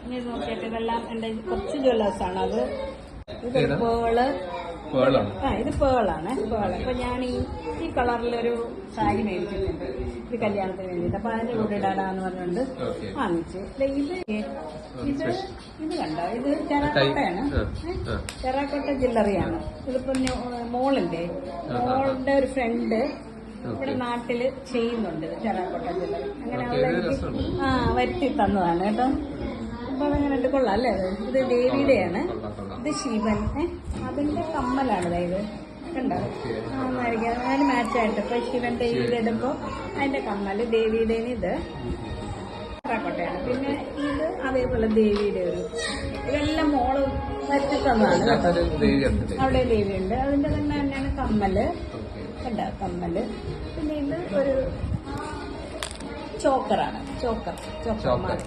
ഇനി നോക്കിയിട്ട് ഇതെല്ലാം എൻ്റെ കുറച്ച് ജ്വല്ലേഴ്സാണ്. അത് ഇത് ഇത് പേളാണ്. അപ്പൊ ഞാൻ ഈ കളറിലൊരു സാരി മേടിച്ചിട്ടുണ്ട് ഒരു കല്യാണത്തിന് വേണ്ടിയിട്ട്. അപ്പൊ അതിന്റെ കൂടെ ഇടാടാന്ന് പറഞ്ഞുകൊണ്ട് വാങ്ങിച്ചു. ഇത് കണ്ടോ, ഇത് ടെറാക്കോട്ടയാണ്. ടെറാക്കോട്ട ജ്വല്ലറിയാണ്. ഇതിപ്പോ മോളുടെ ഒരു ഫ്രണ്ട് ഇവിടെ നാട്ടില് ചെയ്യുന്നുണ്ട് ടെറാക്കോട്ട ജ്വല്ലറി. അങ്ങനെ വരുത്തി തന്നതാണ് കേട്ടോ. അപ്പൊ അതങ്ങനെ കൊള്ളാം അല്ലേ? ഇത് ദേവിയുടെയാണ്. ഇത് ശിവൻ. അതിന്റെ കമ്മലാണ്. അതായത് കണ്ടോ, നന്നായിരിക്കും. അതിന് മാച്ചായിട്ട് ഇപ്പൊ ശിവന്റെ ഇതിടുമ്പോ അതിന്റെ കമ്മല് ദേവിയുടെ. ഇത് ടെറാക്കോട്ടയാണ്. പിന്നെ ഇത് അതേപോലെ ദേവിയുടെ ഇതെല്ലാം മോള് വരുത്തി തന്നതാണ് കേട്ടോ. അവിടെ ദേവിയുണ്ട്. അതിന്റെ തന്നെയാണ് കമ്മല്. കണ്ട കമ്മല്. പിന്നെ ഇത് ഒരു ചോക്കറാണ്. Choker choker